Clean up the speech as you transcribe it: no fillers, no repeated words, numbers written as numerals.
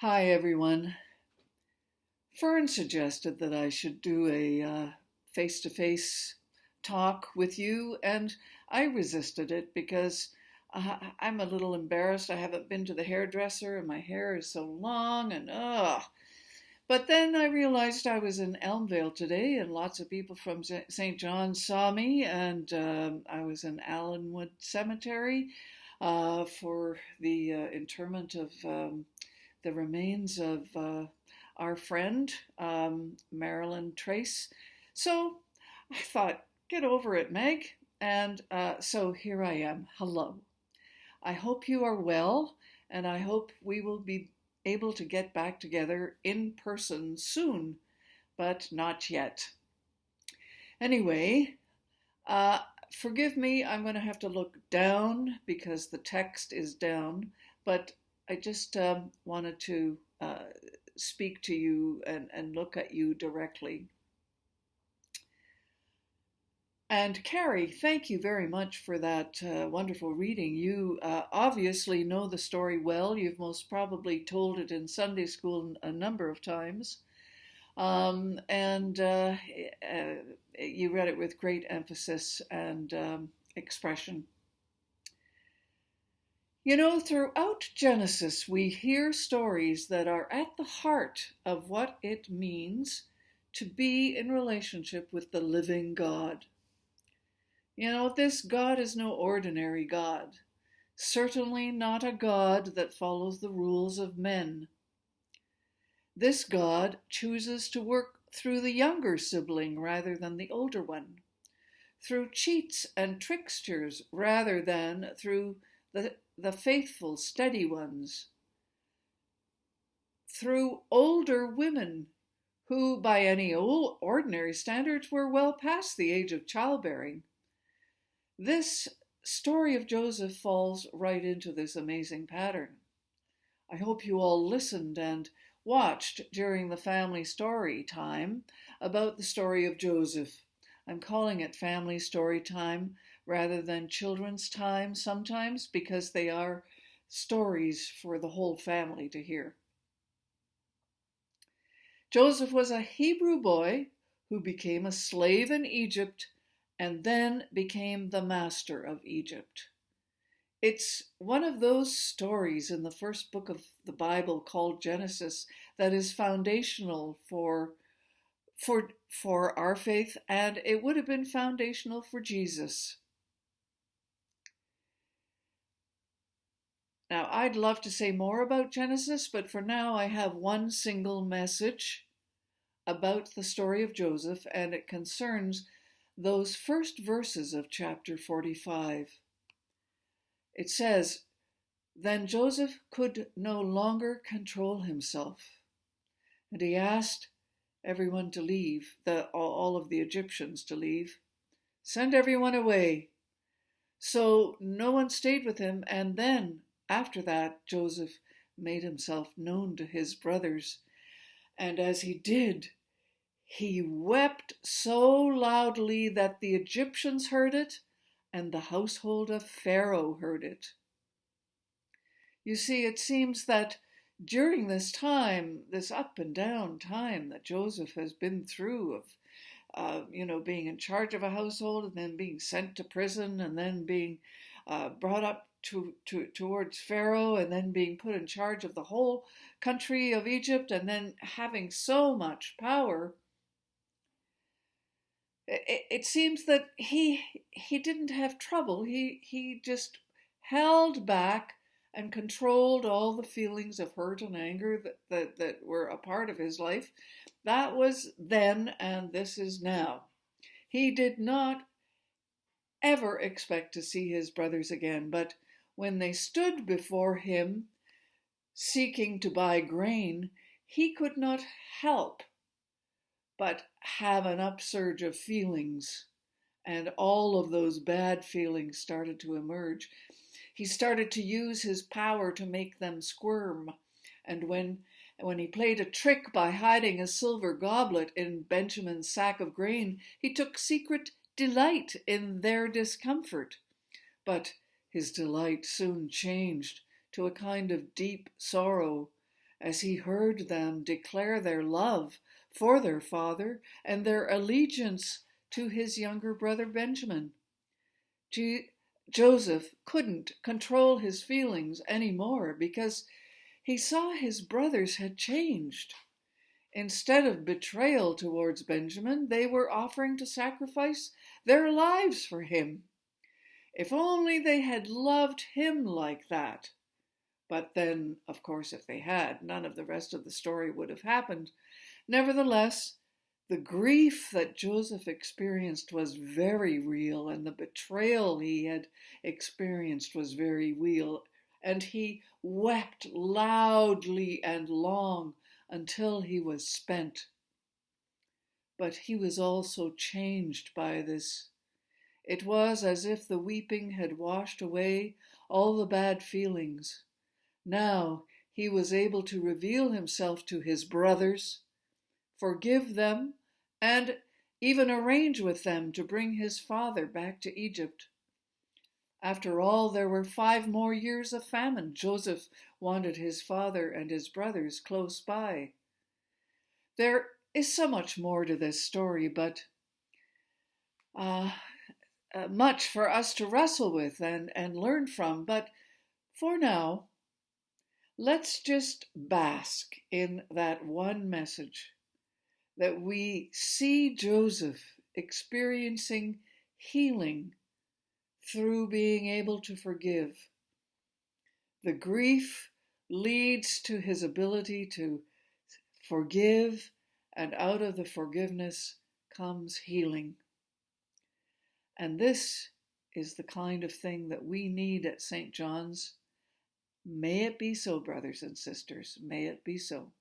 Hi, everyone. Fern suggested that I should do a face to face talk with you, and I resisted it because I'm a little embarrassed. I haven't been to the hairdresser, and my hair is so long, and ugh. But then I realized I was in Elmvale today, and lots of people from St. John's saw me, and I was in Allenwood Cemetery for the interment of the remains of our friend, Marilyn Trace. So I thought, get over it, Meg. And so here I am. Hello. I hope you are well, and I hope we will be able to get back together in person soon, but not yet. Anyway, uh, forgive me, I'm going to have to look down because the text is down, but I just wanted to speak to you and look at you directly. And Carrie, thank you very much for that wonderful reading. You obviously know the story well. You've most probably told it in Sunday school a number of times. And you read it with great emphasis and expression. You know, throughout Genesis, we hear stories that are at the heart of what it means to be in relationship with the living God. You know, this God is no ordinary God, certainly not a God that follows the rules of men. This God chooses to work through the younger sibling rather than the older one, through cheats and tricksters rather than through the faithful, steady ones, through older women who, by any ordinary standards, were well past the age of childbearing. This story of Joseph falls right into this amazing pattern. I hope you all listened and watched during the family story time about the story of Joseph. I'm calling it family story time rather than children's time sometimes because they are stories for the whole family to hear. Joseph was a Hebrew boy who became a slave in Egypt and then became the master of Egypt. It's one of those stories in the first book of the Bible called Genesis that is foundational for our faith, and it would have been foundational for Jesus. Now, I'd love to say more about Genesis, but for now I have one single message about the story of Joseph, and it concerns those first verses of chapter 45. It says, "Then Joseph could no longer control himself, and he asked everyone to leave, all of the Egyptians to leave. Send everyone away." So no one stayed with him, and then, after that, Joseph made himself known to his brothers. And as he did, he wept so loudly that the Egyptians heard it, and the household of Pharaoh heard it. You see, it seems that during this time, this up and down time that Joseph has been through of, being in charge of a household and then being sent to prison and then being brought up towards Pharaoh and then being put in charge of the whole country of Egypt and then having so much power, it seems that he didn't have trouble. He just held back and controlled all the feelings of hurt and anger that were a part of his life. That was then, and this is now. He did not ever expect to see his brothers again, but when they stood before him seeking to buy grain, he could not help but have an upsurge of feelings. And all of those bad feelings started to emerge. He started to use his power to make them squirm. And when he played a trick by hiding a silver goblet in Benjamin's sack of grain, he took secret delight in their discomfort. But his delight soon changed to a kind of deep sorrow as he heard them declare their love for their father and their allegiance to his younger brother Benjamin. Joseph couldn't control his feelings anymore because he saw his brothers had changed. Instead of betrayal towards Benjamin, they were offering to sacrifice their lives for him. If only they had loved him like that. But then, of course, if they had, none of the rest of the story would have happened. Nevertheless, the grief that Joseph experienced was very real, and the betrayal he had experienced was very real, and he wept loudly and long until he was spent. But he was also changed by this. It was as if the weeping had washed away all the bad feelings. Now he was able to reveal himself to his brothers, forgive them, and even arrange with them to bring his father back to Egypt. After all, there were 5 more years of famine. Joseph wanted his father and his brothers close by. There is so much more to this story, but much for us to wrestle with and learn from. But for now, let's just bask in that one message that we see Joseph experiencing healing through being able to forgive. The grief leads to his ability to forgive, and out of the forgiveness comes healing. And this is the kind of thing that we need at St. John's. May it be so, brothers and sisters. May it be so.